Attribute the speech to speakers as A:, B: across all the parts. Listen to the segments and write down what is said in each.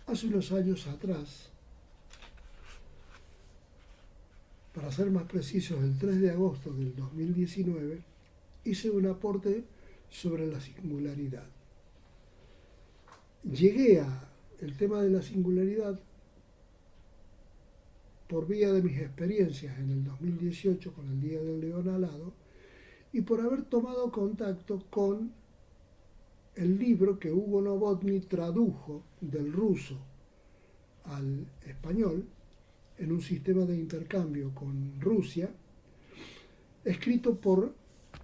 A: Hace unos años atrás, para ser más precisos, el 3 de agosto del 2019, hice un aporte sobre la singularidad. Llegué al tema de la singularidad por vía de mis experiencias en el 2018 con el Día del León Alado y por haber tomado contacto con el libro que Hugo Novotny tradujo del ruso al español en un sistema de intercambio con Rusia, escrito por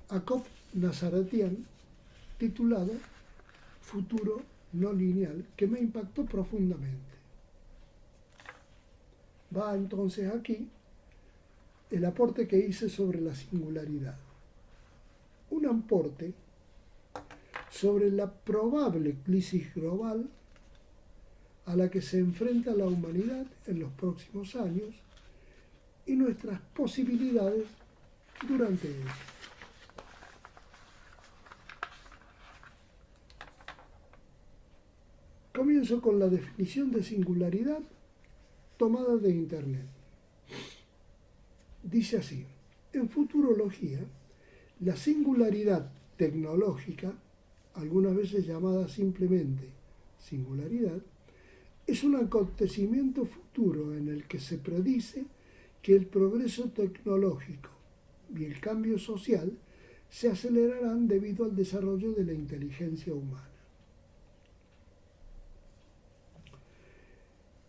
A: Akop Nazaretian, titulado Futuro no lineal, que me impactó profundamente. Va entonces aquí el aporte que hice sobre la singularidad. Un aporte sobre la probable crisis global a la que se enfrenta la humanidad en los próximos años y nuestras posibilidades durante ellos. Comienzo con la definición de singularidad tomada de Internet. Dice así: en futurología, la singularidad tecnológica, algunas veces llamada simplemente singularidad, es un acontecimiento futuro en el que se predice que el progreso tecnológico y el cambio social se acelerarán debido al desarrollo de la inteligencia humana.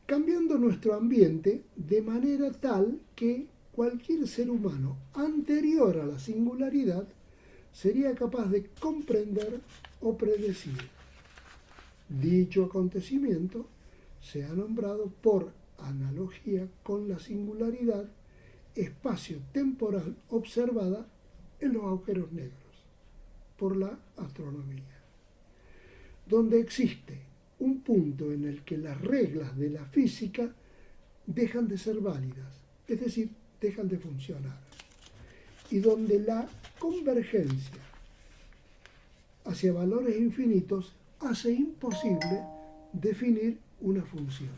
A: Cambiando nuestro ambiente de manera tal que cualquier ser humano anterior a la singularidad sería capaz de comprender o predecir. Dicho acontecimiento se ha nombrado por analogía con la singularidad espacio-temporal observada en los agujeros negros por la astronomía, donde existe un punto en el que las reglas de la física dejan de ser válidas, es decir, dejan de funcionar, y donde la convergencia hacia valores infinitos hace imposible definir una función.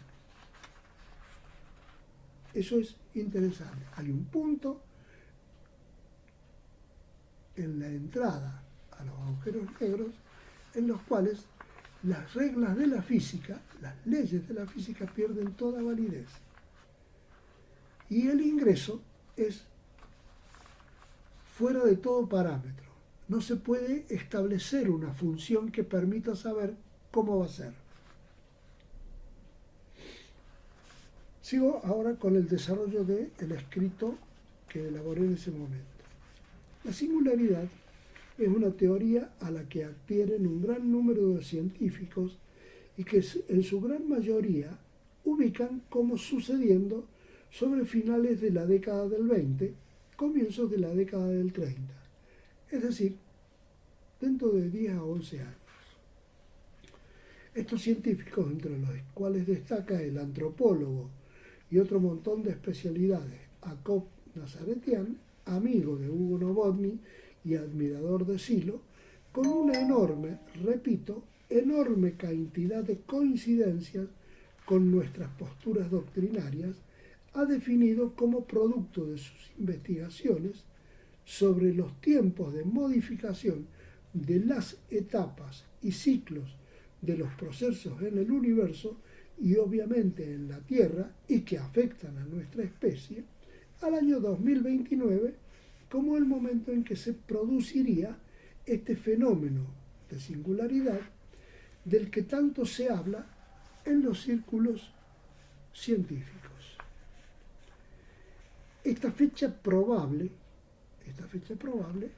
A: Eso es interesante. Hay un punto en la entrada a los agujeros negros en los cuales las reglas de la física, las leyes de la física pierden toda validez. Y el ingreso es fuera de todo parámetro. No se puede establecer una función que permita saber cómo va a ser. Sigo ahora con el desarrollo del escrito que elaboré en ese momento. La singularidad es una teoría a la que adhieren un gran número de científicos y que en su gran mayoría ubican como sucediendo sobre finales de la década del 20, comienzos de la década del 30, es decir, dentro de 10 a 11 años. Estos científicos, entre los cuales destaca el antropólogo y otro montón de especialidades, Akop Nazaretian, amigo de Hugo Novotny y admirador de Silo, con una enorme, repito, enorme cantidad de coincidencias con nuestras posturas doctrinarias, ha definido como producto de sus investigaciones sobre los tiempos de modificación de las etapas y ciclos de los procesos en el universo y obviamente en la Tierra y que afectan a nuestra especie, al año 2029 como el momento en que se produciría este fenómeno de singularidad del que tanto se habla en los círculos científicos. Esta fecha probable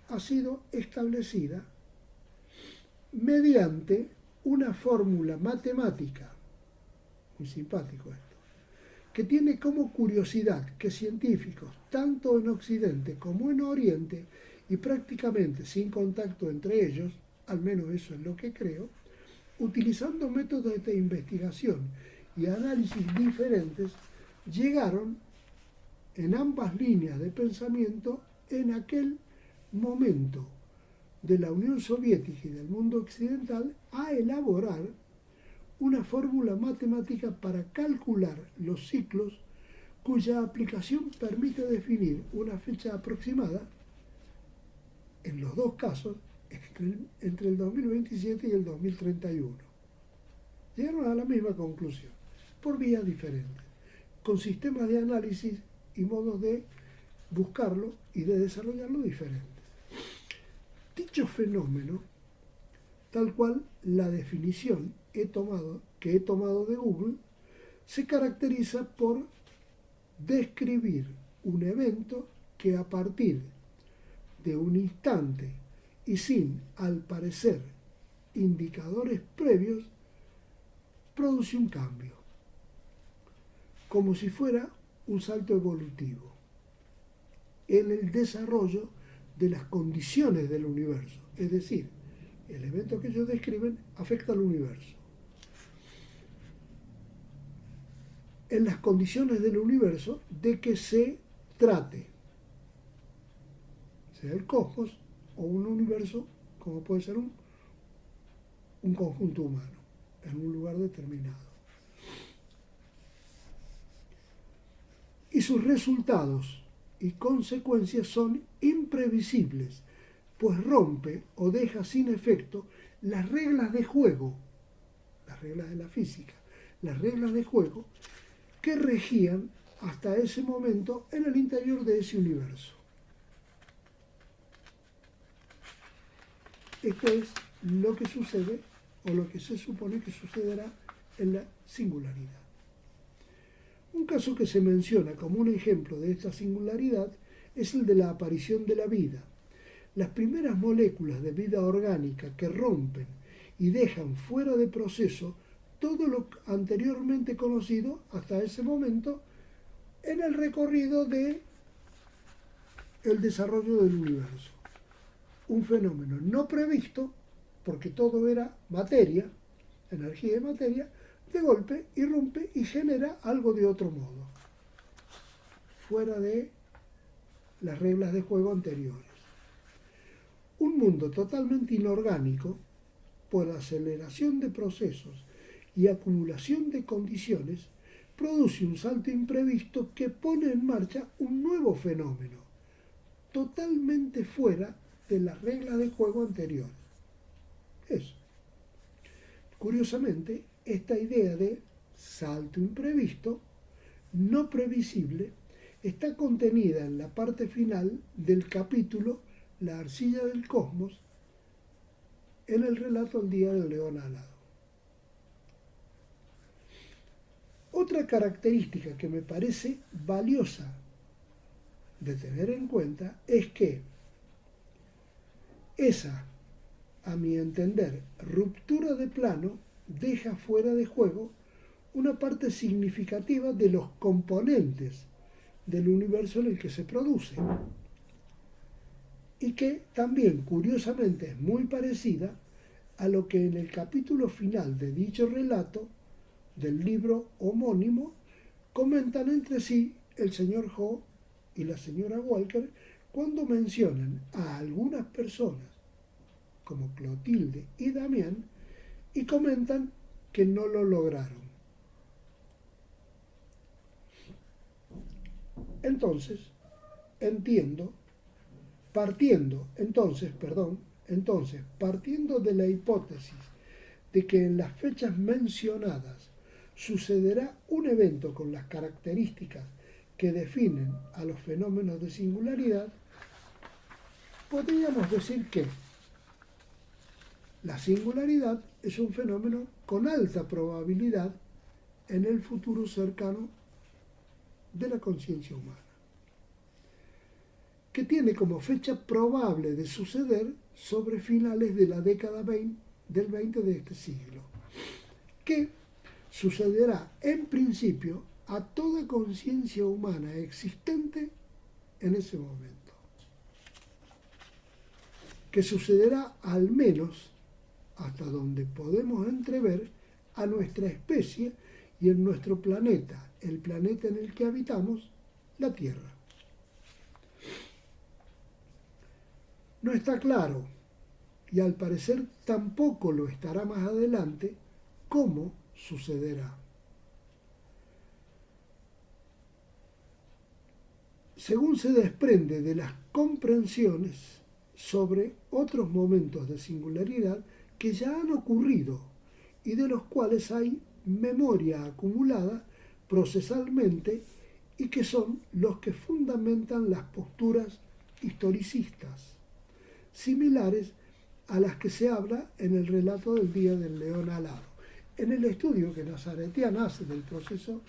A: ha sido establecida mediante una fórmula matemática, muy simpático esto, que tiene como curiosidad que científicos, tanto en Occidente como en Oriente, y prácticamente sin contacto entre ellos, al menos eso es lo que creo, utilizando métodos de investigación y análisis diferentes, llegaron en ambas líneas de pensamiento en aquel momento de la Unión Soviética y del mundo occidental a elaborar una fórmula matemática para calcular los ciclos cuya aplicación permite definir una fecha aproximada, en los dos casos, entre el 2027 y el 2031. Llegaron a la misma conclusión, por vías diferentes, con sistemas de análisis y modos de buscarlo y de desarrollarlo diferentes. Dicho fenómeno, tal cual la definición que he tomado de Google, se caracteriza por describir un evento que a partir de un instante y sin, al parecer, indicadores previos, produce un cambio, como si fuera un salto evolutivo en el desarrollo de las condiciones del universo. Es decir, el evento que ellos describen afecta al universo. En las condiciones del universo de que se trate, sea el cosmos o un universo, como puede ser un conjunto humano, en un lugar determinado. Y sus resultados y consecuencias son imprevisibles, pues rompe o deja sin efecto las reglas de juego, las reglas de la física, las reglas de juego que regían hasta ese momento en el interior de ese universo. Esto es lo que sucede o lo que se supone que sucederá en la singularidad. Un caso que se menciona como un ejemplo de esta singularidad es el de la aparición de la vida. Las primeras moléculas de vida orgánica que rompen y dejan fuera de proceso todo lo anteriormente conocido hasta ese momento en el recorrido del desarrollo del universo. Un fenómeno no previsto, porque todo era materia, energía y materia, de golpe irrumpe y genera algo de otro modo, fuera de las reglas de juego anteriores. Un mundo totalmente inorgánico, por aceleración de procesos y acumulación de condiciones, produce un salto imprevisto que pone en marcha un nuevo fenómeno, totalmente fuera de las reglas de juego anteriores. Eso. Curiosamente, esta idea de salto imprevisto, no previsible, está contenida en la parte final del capítulo La arcilla del cosmos, en el relato El día del león alado. Otra característica que me parece valiosa de tener en cuenta es que esa, a mi entender, ruptura de plano deja fuera de juego una parte significativa de los componentes del universo en el que se produce, y que también curiosamente es muy parecida a lo que en el capítulo final de dicho relato del libro homónimo comentan entre sí el señor Ho y la señora Walker cuando mencionan a algunas personas como Clotilde y Damián y comentan que no lo lograron. Entonces, partiendo de la hipótesis de que en las fechas mencionadas sucederá un evento con las características que definen a los fenómenos de singularidad, podríamos decir que la singularidad es un fenómeno con alta probabilidad en el futuro cercano de la conciencia humana, que tiene como fecha probable de suceder sobre finales de la década del 20 de este siglo, que sucederá en principio a toda conciencia humana existente en ese momento, que sucederá al menos hasta donde podemos entrever a nuestra especie y en nuestro planeta, el planeta en el que habitamos, la Tierra. No está claro, y al parecer tampoco lo estará más adelante, cómo sucederá. Según se desprende de las comprensiones sobre otros momentos de singularidad que ya han ocurrido y de los cuales hay memoria acumulada procesalmente y que son los que fundamentan las posturas historicistas, similares a las que se habla en el relato del Día del León Alado. En el estudio que Nazaretian hace del proceso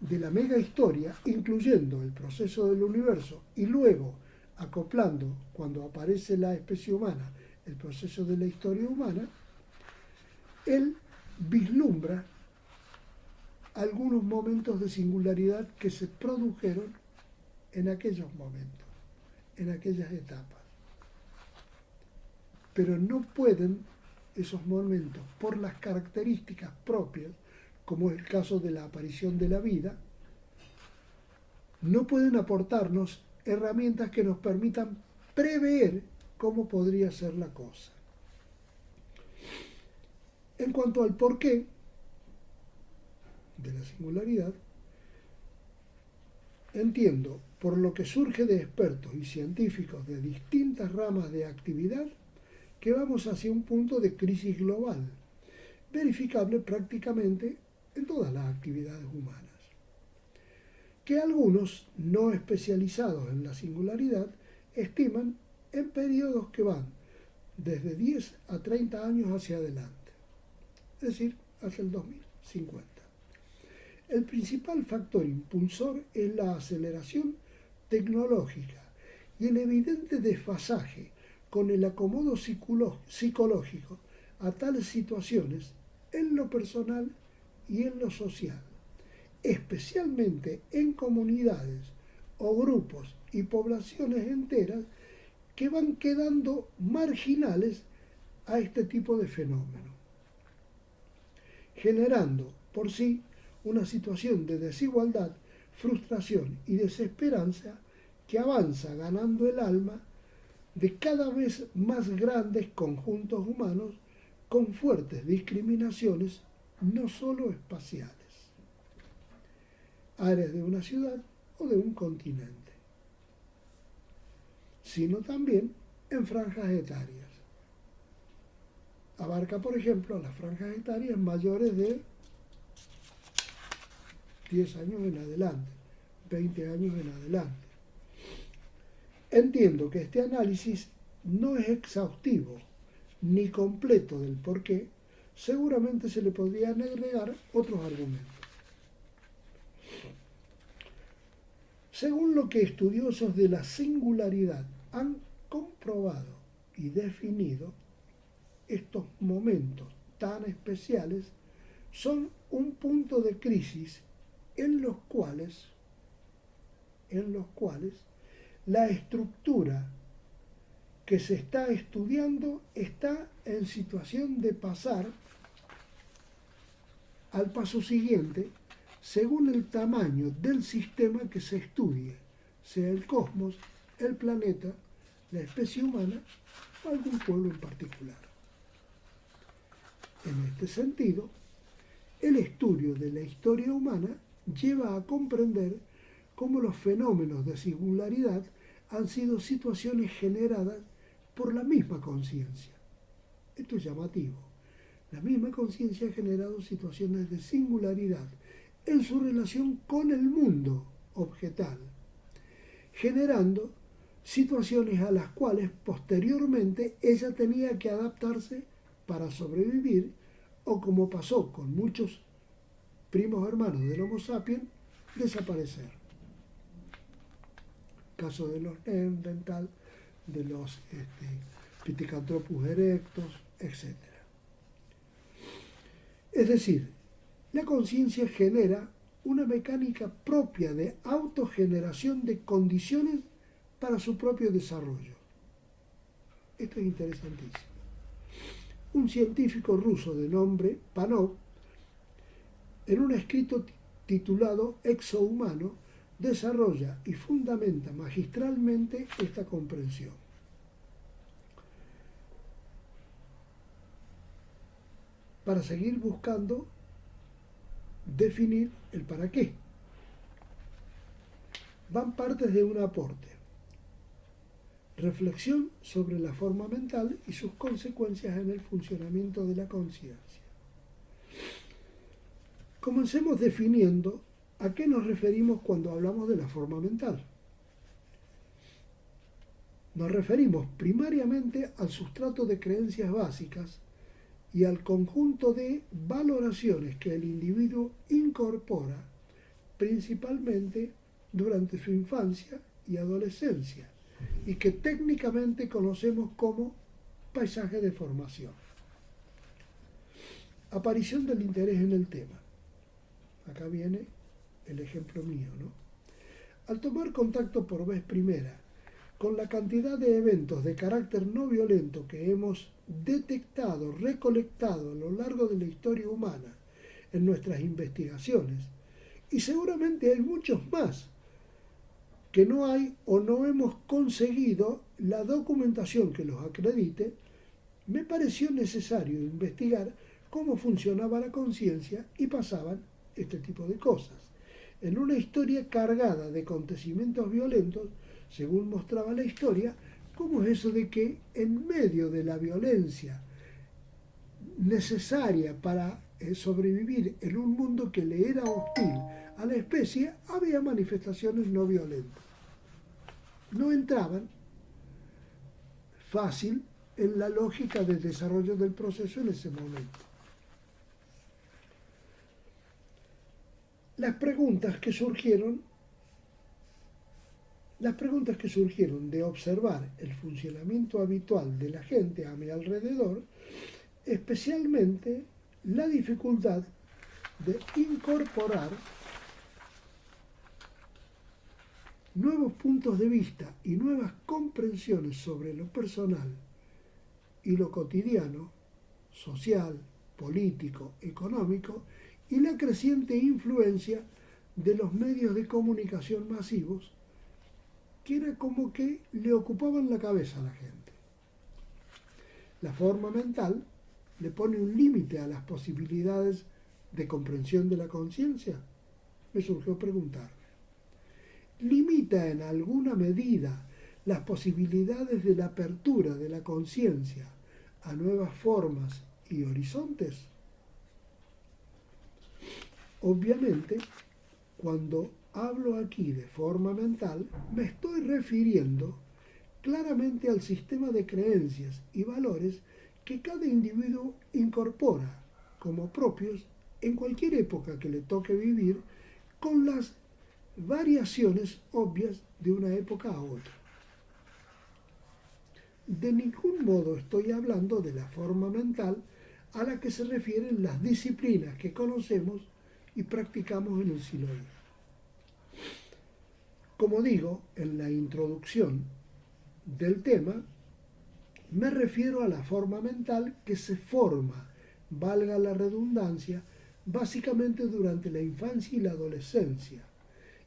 A: de la mega historia, incluyendo el proceso del universo y luego acoplando, cuando aparece la especie humana, el proceso de la historia humana, él vislumbra algunos momentos de singularidad que se produjeron en aquellos momentos, en aquellas etapas. Pero no pueden esos momentos, por las características propias, como es el caso de la aparición de la vida, no pueden aportarnos herramientas que nos permitan prever cómo podría ser la cosa. En cuanto al porqué de la singularidad, entiendo, por lo que surge de expertos y científicos de distintas ramas de actividad, que vamos hacia un punto de crisis global, verificable prácticamente en todas las actividades humanas, que algunos no especializados en la singularidad estiman en periodos que van desde 10 a 30 años hacia adelante, es decir, hacia el 2050. El principal factor impulsor es la aceleración tecnológica y el evidente desfasaje con el acomodo psicológico a tales situaciones en lo personal y en lo social, especialmente en comunidades o grupos y poblaciones enteras que van quedando marginales a este tipo de fenómeno, generando por sí una situación de desigualdad, frustración y desesperanza que avanza ganando el alma de cada vez más grandes conjuntos humanos con fuertes discriminaciones no solo espaciales, áreas de una ciudad o de un continente, sino también en franjas etarias. Abarca, por ejemplo, las franjas etarias mayores de 10 años en adelante, 20 años en adelante. Entiendo que este análisis no es exhaustivo ni completo del porqué, seguramente se le podrían agregar otros argumentos. Según lo que estudiosos de la singularidad han comprobado y definido, estos momentos tan especiales son un punto de crisis en los cuales la estructura que se está estudiando está en situación de pasar al paso siguiente según el tamaño del sistema que se estudie, sea el cosmos, el planeta, la especie humana o algún pueblo en particular. En este sentido, el estudio de la historia humana lleva a comprender cómo los fenómenos de singularidad han sido situaciones generadas por la misma conciencia. Esto es llamativo. La misma conciencia ha generado situaciones de singularidad en su relación con el mundo objetal, generando situaciones a las cuales posteriormente ella tenía que adaptarse para sobrevivir, o como pasó con muchos primos hermanos del Homo sapiens, desaparecer. Caso de los Neandertal, de los Pithecanthropus erectus, etc. Es decir, la conciencia genera una mecánica propia de autogeneración de condiciones para su propio desarrollo. Esto es interesantísimo. Un científico ruso de nombre Panov, en un escrito titulado Exohumano, desarrolla y fundamenta magistralmente esta comprensión. para seguir buscando definir el para qué. Van partes de un aporte. Reflexión sobre la forma mental y sus consecuencias en el funcionamiento de la conciencia. Comencemos definiendo a qué nos referimos cuando hablamos de la forma mental. Nos referimos primariamente al sustrato de creencias básicas y al conjunto de valoraciones que el individuo incorpora principalmente durante su infancia y adolescencia y que técnicamente conocemos como paisaje de formación. Aparición del interés en el tema. Acá viene el ejemplo mío, ¿no? Al tomar contacto por vez primera con la cantidad de eventos de carácter no violento que hemos detectado, recolectado a lo largo de la historia humana en nuestras investigaciones, y seguramente hay muchos más que no hay o no hemos conseguido la documentación que los acredite, me pareció necesario investigar cómo funcionaba la conciencia y pasaban este tipo de cosas. En una historia cargada de acontecimientos violentos, según mostraba la historia, ¿cómo es eso de que en medio de la violencia necesaria para sobrevivir en un mundo que le era hostil a la especie, había manifestaciones no violentas? No entraban fácil en la lógica de desarrollo del proceso en ese momento. Las preguntas que surgieron de observar el funcionamiento habitual de la gente a mi alrededor, especialmente la dificultad de incorporar nuevos puntos de vista y nuevas comprensiones sobre lo personal y lo cotidiano, social, político, económico, y la creciente influencia de los medios de comunicación masivos, que era como que le ocupaban la cabeza a la gente. La forma mental le pone un límite a las posibilidades de comprensión de la conciencia. Me surgió preguntarme. ¿Limita en alguna medida las posibilidades de la apertura de la conciencia a nuevas formas y horizontes? Obviamente, cuando hablo aquí de forma mental, me estoy refiriendo claramente al sistema de creencias y valores que cada individuo incorpora como propios en cualquier época que le toque vivir, con las variaciones obvias de una época a otra. De ningún modo estoy hablando de la forma mental a la que se refieren las disciplinas que conocemos y practicamos en el Siloé. Como digo en la introducción del tema, me refiero a la forma mental que se forma, valga la redundancia, básicamente durante la infancia y la adolescencia,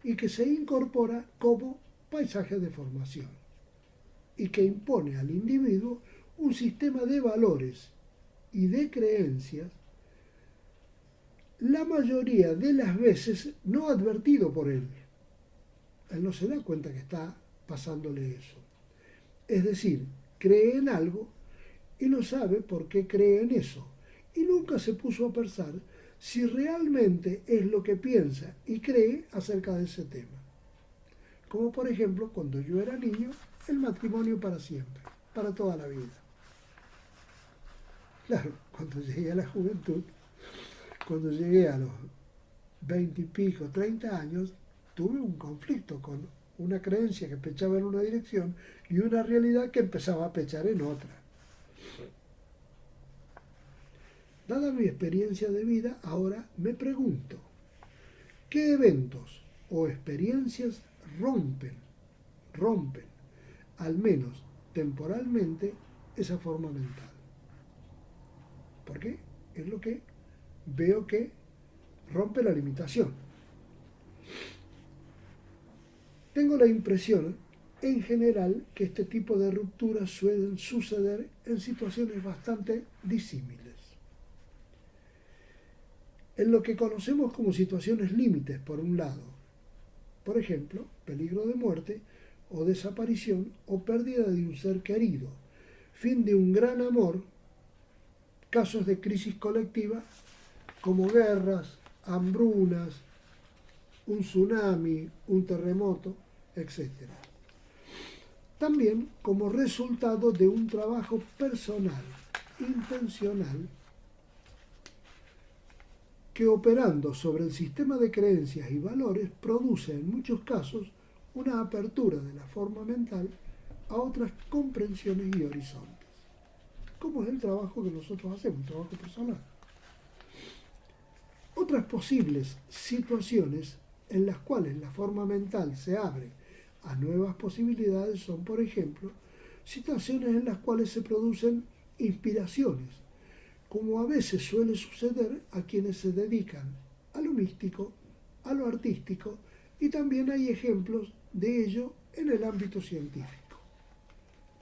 A: y que se incorpora como paisaje de formación, y que impone al individuo un sistema de valores y de creencias, la mayoría de las veces no advertido por él. Él no se da cuenta que está pasándole eso. Es decir, cree en algo y no sabe por qué cree en eso, y nunca se puso a pensar si realmente es lo que piensa y cree acerca de ese tema. Como por ejemplo, cuando yo era niño, el matrimonio para siempre, para toda la vida. Claro, cuando llegué a la juventud, cuando llegué a los 20 y pico, 30 años, tuve un conflicto con una creencia que pechaba en una dirección y una realidad que empezaba a pechar en otra. Dada mi experiencia de vida, ahora me pregunto, ¿qué eventos o experiencias rompen, al menos temporalmente, esa forma mental? ¿Por qué? Es lo que veo que rompe la limitación. Tengo la impresión, en general, que este tipo de rupturas suelen suceder en situaciones bastante disímiles. en lo que conocemos como situaciones límites, por un lado, por ejemplo, peligro de muerte o desaparición o pérdida de un ser querido, fin de un gran amor, casos de crisis colectiva como guerras, hambrunas, un tsunami, un terremoto, etc. También como resultado de un trabajo personal, intencional, que operando sobre el sistema de creencias y valores produce en muchos casos una apertura de la forma mental a otras comprensiones y horizontes, como es el trabajo que nosotros hacemos, un trabajo personal. Otras posibles situaciones en las cuales la forma mental se abre a nuevas posibilidades son, por ejemplo, situaciones en las cuales se producen inspiraciones, como a veces suele suceder a quienes se dedican a lo místico, a lo artístico, y también hay ejemplos de ello en el ámbito científico.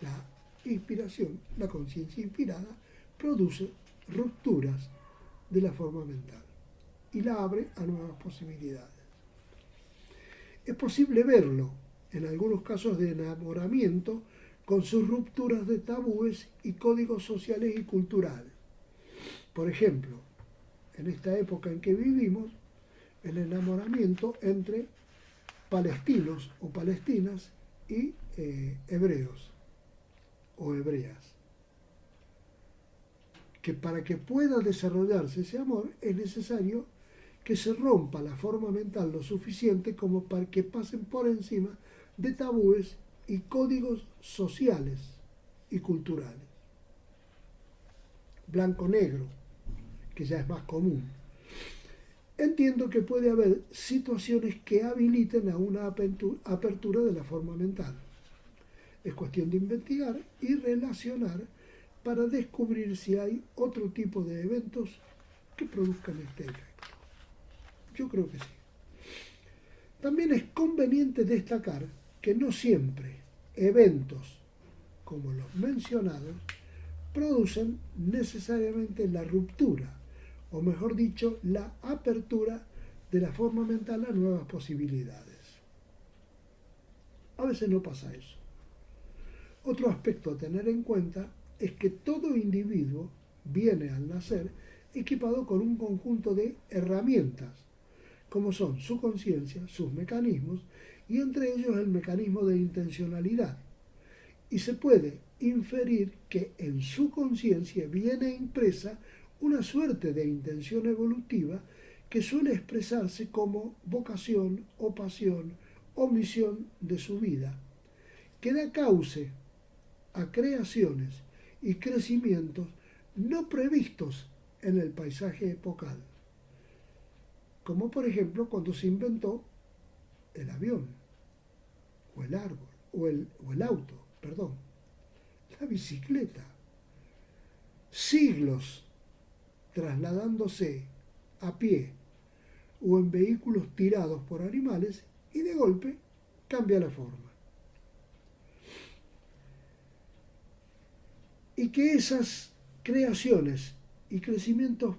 A: La inspiración, la conciencia inspirada, produce rupturas de la forma mental y la abre a nuevas posibilidades. Es posible verlo en algunos casos de enamoramiento con sus rupturas de tabúes y códigos sociales y culturales. Por ejemplo, en esta época en que vivimos, el enamoramiento entre palestinos o palestinas y hebreos o hebreas. Que para que pueda desarrollarse ese amor es necesario que se rompa la forma mental lo suficiente como para que pasen por encima de tabúes y códigos sociales y culturales. Blanco-negro, que ya es más común. Entiendo que puede haber situaciones que habiliten a una apertura de la forma mental. Es cuestión de investigar y relacionar para descubrir si hay otro tipo de eventos que produzcan este efecto. Yo creo que sí. También es conveniente destacar que no siempre eventos como los mencionados producen necesariamente la ruptura, o mejor dicho, la apertura de la forma mental a nuevas posibilidades. A veces no pasa eso. Otro aspecto a tener en cuenta es que todo individuo viene al nacer equipado con un conjunto de herramientas, como son su conciencia, sus mecanismos, y entre ellos el mecanismo de intencionalidad. Y se puede inferir que en su conciencia viene impresa una suerte de intención evolutiva que suele expresarse como vocación o pasión o misión de su vida, que da cauce a creaciones y crecimientos no previstos en el paisaje epocal, como por ejemplo cuando se inventó el avión, o el árbol, o el auto, perdón, la bicicleta. Siglos trasladándose a pie o en vehículos tirados por animales y de golpe cambia la forma. Y que esas creaciones y crecimientos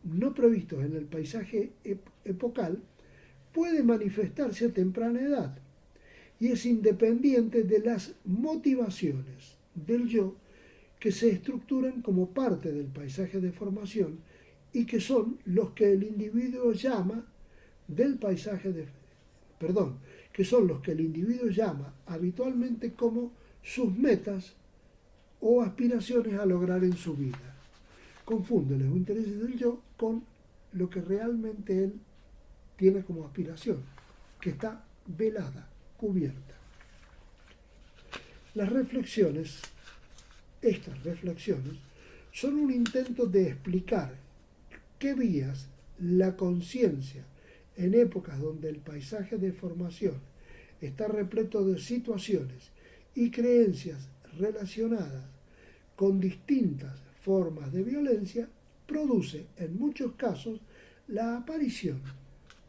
A: no previstos en el paisaje epocal pueden manifestarse a temprana edad y es independiente de las motivaciones del yo que se estructuran como parte del paisaje de formación y que son los que el individuo llama del paisaje de perdón, que son los que el individuo llama habitualmente como sus metas o aspiraciones a lograr en su vida. Confunde los intereses del yo con lo que realmente él tiene como aspiración, que está velada, cubierta. Las reflexiones, estas reflexiones, son un intento de explicar qué vías la conciencia en épocas donde el paisaje de formación está repleto de situaciones y creencias relacionadas con distintas formas de violencia, produce en muchos casos la aparición,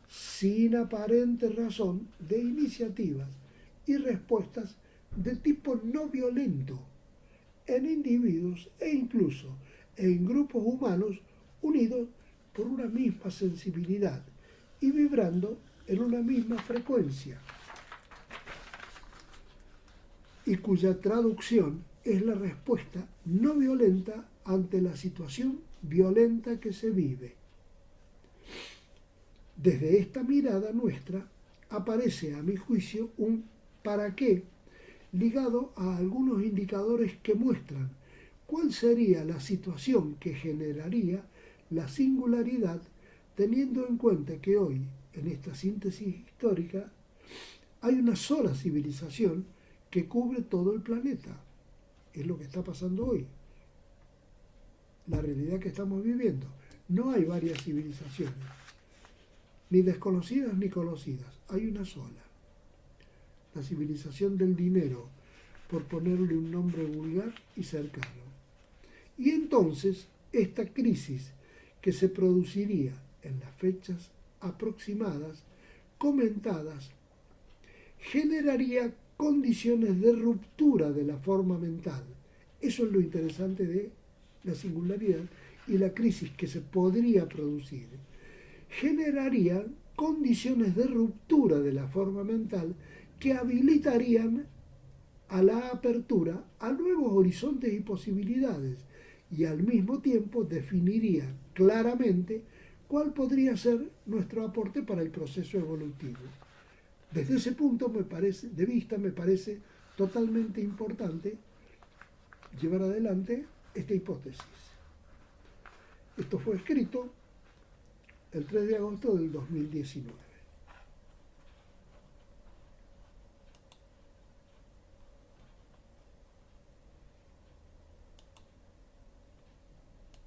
A: sin aparente razón, de iniciativas y respuestas de tipo no violento en individuos e incluso en grupos humanos unidos por una misma sensibilidad y vibrando en una misma frecuencia, y cuya traducción es la respuesta no violenta ante la situación violenta que se vive. Desde esta mirada nuestra aparece, a mi juicio, un para qué ligado a algunos indicadores que muestran cuál sería la situación que generaría la singularidad, teniendo en cuenta que hoy, en esta síntesis histórica, hay una sola civilización que cubre todo el planeta. Es lo que está pasando hoy, la realidad que estamos viviendo. No hay varias civilizaciones, ni desconocidas ni conocidas, hay una sola. La civilización del dinero, por ponerle un nombre vulgar y cercano. Y entonces, esta crisis que se produciría en las fechas aproximadas, comentadas, generaría condiciones de ruptura de la forma mental. Eso es lo interesante de la singularidad y la crisis que se podría producir. Generaría condiciones de ruptura de la forma mental que habilitarían a la apertura a nuevos horizontes y posibilidades, y al mismo tiempo definiría claramente cuál podría ser nuestro aporte para el proceso evolutivo. Desde ese punto de vista me parece totalmente importante llevar adelante esta hipótesis. Esto fue escrito el 3 de agosto del 2019.